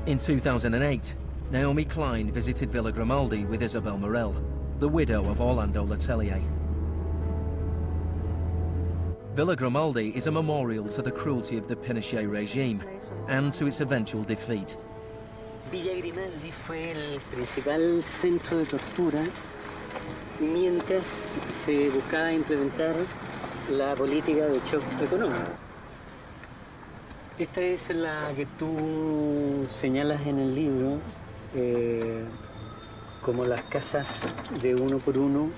In 2008, Naomi Klein visited Villa Grimaldi with Isabel Morel, the widow of Orlando Letelier. Villa Grimaldi is a memorial to the cruelty of the Pinochet regime and to its eventual defeat. Villa Grimaldi fue el principal centro de tortura mientras se buscaba implementar la política de shock económico. Esta es la que tú señalas en el libro como las casas de uno por uno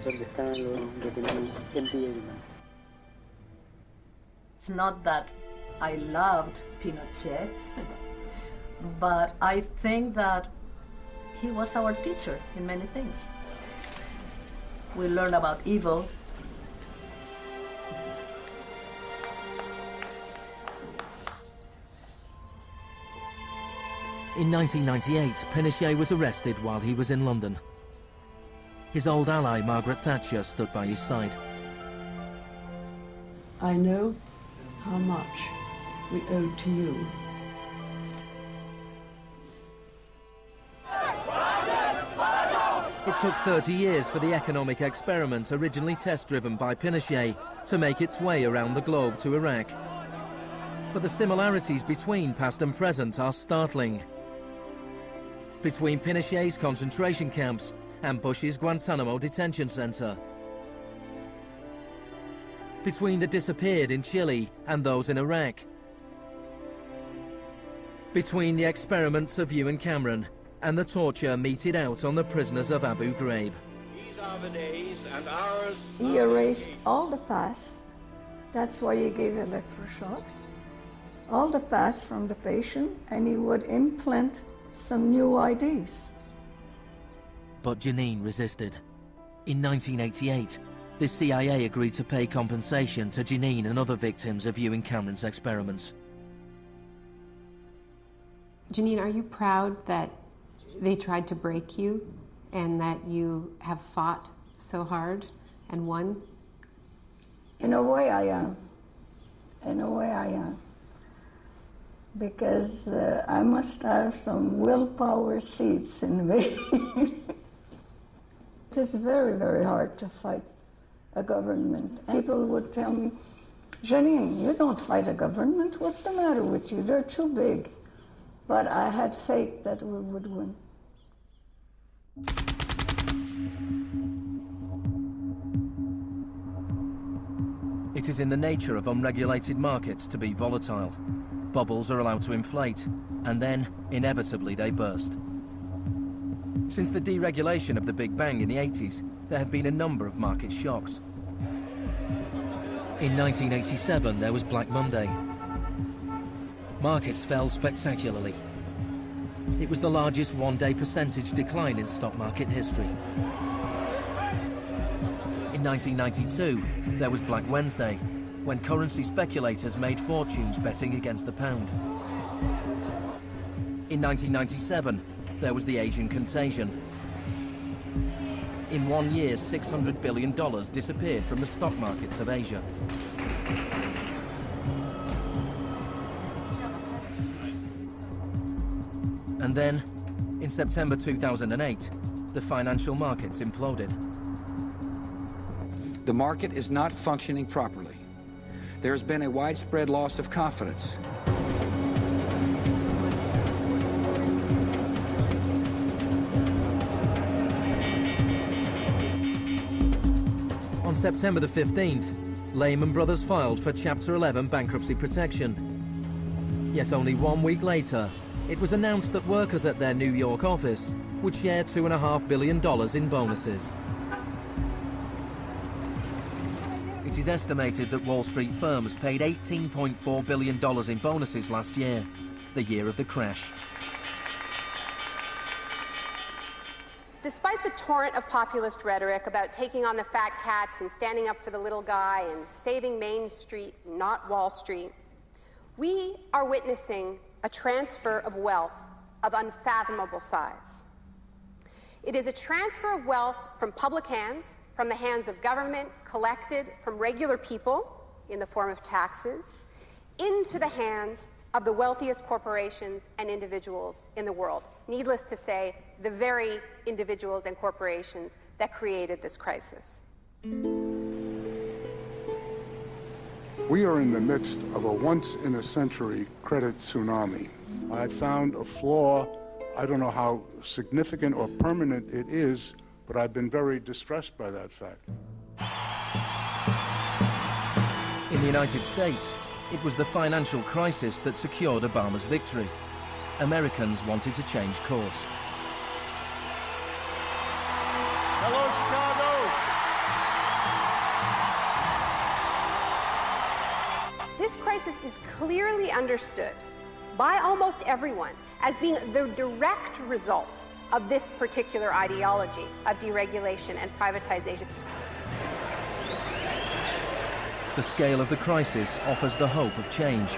donde estaban los detenidos en Villa Grimaldi. It's not that I loved Pinochet, but I think that he was our teacher in many things. We learned about evil. In 1998, Pinochet was arrested while he was in London. His old ally, Margaret Thatcher, stood by his side. I know how much we owe to you. It took 30 years for the economic experiment originally test-driven by Pinochet to make its way around the globe to Iraq. But the similarities between past and present are startling. Between Pinochet's concentration camps and Bush's Guantanamo detention center. Between the disappeared in Chile and those in Iraq. Between the experiments of Ewan Cameron and the torture meted out on the prisoners of Abu Ghraib. These are the days and hours. He erased all the past. That's why he gave electroshocks. All the past from the patient, and he would implant some new ideas. But Janine resisted. In 1988, the CIA agreed to pay compensation to Janine and other victims of Ewan Cameron's experiments. Janine, are you proud that they tried to break you and that you have fought so hard and won? In a way I am. In a way I am. Because I must have some willpower seeds in me. It is very, very hard to fight a government. People would tell me, Janine, you don't fight a government. What's the matter with you? They're too big. But I had faith that we would win. It is in the nature of unregulated markets to be volatile. Bubbles are allowed to inflate, and then, inevitably, they burst. Since the deregulation of the Big Bang in the 80s, there have been a number of market shocks. In 1987, there was Black Monday. Markets fell spectacularly. It was the largest one-day percentage decline in stock market history. In 1992, there was Black Wednesday, when currency speculators made fortunes betting against the pound. In 1997, there was the Asian contagion. In 1 year, $600 billion disappeared from the stock markets of Asia. And then, in September 2008, the financial markets imploded. The market is not functioning properly. There has been a widespread loss of confidence. On September the 15th, Lehman Brothers filed for Chapter 11 bankruptcy protection. Yet only 1 week later, it was announced that workers at their New York office would share $2.5 billion in bonuses. It is estimated that Wall Street firms paid $18.4 billion in bonuses last year, the year of the crash. Despite the torrent of populist rhetoric about taking on the fat cats and standing up for the little guy and saving Main Street, not Wall Street, we are witnessing a transfer of wealth of unfathomable size. It is a transfer of wealth from public hands, from the hands of government, collected from regular people in the form of taxes, into the hands of the wealthiest corporations and individuals in the world. Needless to say, the very individuals and corporations that created this crisis. We are in the midst of a once-in-a-century credit tsunami. I found a flaw. I don't know how significant or permanent it is, but I've been very distressed by that fact. In the United States, it was the financial crisis that secured Obama's victory. Americans wanted to change course. Hello, Chicago! This crisis is clearly understood by almost everyone as being the direct result of this particular ideology of deregulation and privatization. The scale of the crisis offers the hope of change.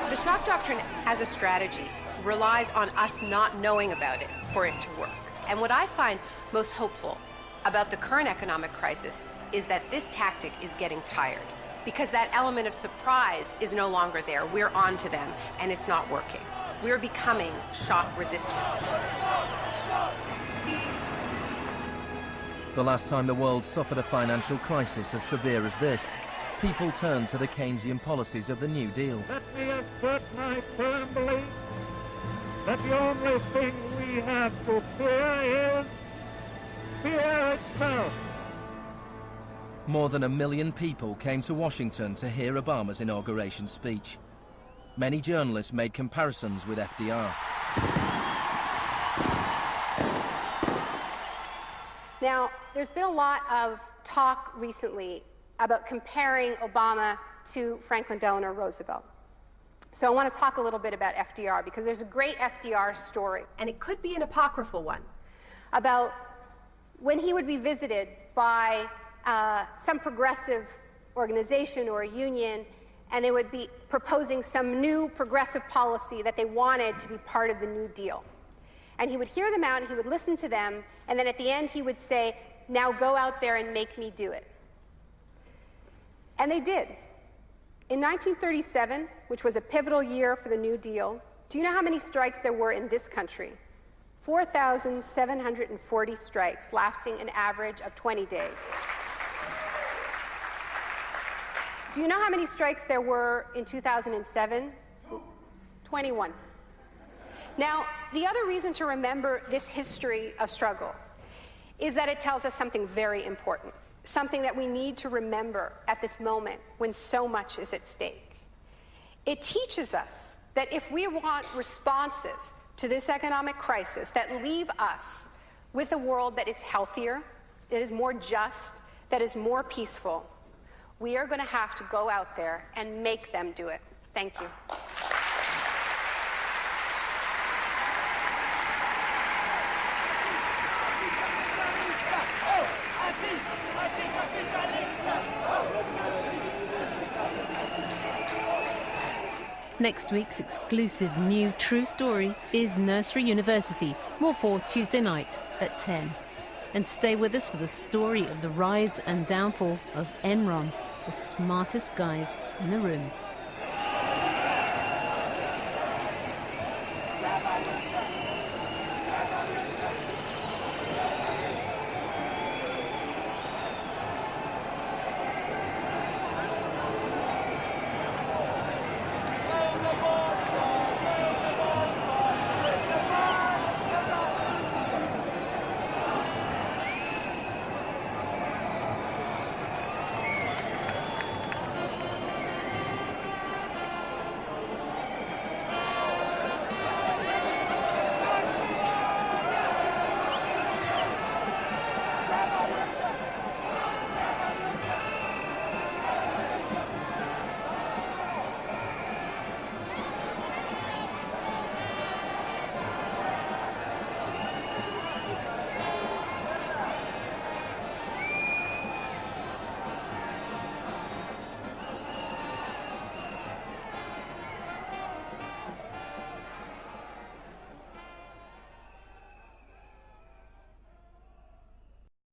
The shock doctrine as a strategy relies on us not knowing about it for it to work. And what I find most hopeful about the current economic crisis is that this tactic is getting tired, because that element of surprise is no longer there. We're on to them, and it's not working. We're becoming shock resistant. The last time the world suffered a financial crisis as severe as this, people turned to the Keynesian policies of the New Deal. Let me assert my firm belief that the only thing we have to fear is fear itself. More than 1 million people came to Washington to hear Obama's inauguration speech. Many journalists made comparisons with FDR. Now, there's been a lot of talk recently about comparing Obama to Franklin Delano Roosevelt. So I want to talk a little bit about FDR, because there's a great FDR story, and it could be an apocryphal one, about when he would be visited by some progressive organization or a union, and they would be proposing some new progressive policy that they wanted to be part of the New Deal. And he would hear them out, and he would listen to them, and then at the end he would say, "Now go out there and make me do it." And they did. In 1937, which was a pivotal year for the New Deal, do you know how many strikes there were in this country? 4,740 strikes, lasting an average of 20 days. Do you know how many strikes there were in 2007? 21. Now, the other reason to remember this history of struggle is that it tells us something very important, something that we need to remember at this moment when so much is at stake. It teaches us that if we want responses to this economic crisis that leave us with a world that is healthier, that is more just, that is more peaceful, we are going to have to go out there and make them do it. Thank you. Next week's exclusive new true story is Nursery University, more for Tuesday night at 10. And stay with us for the story of the rise and downfall of Enron, the smartest guys in the room.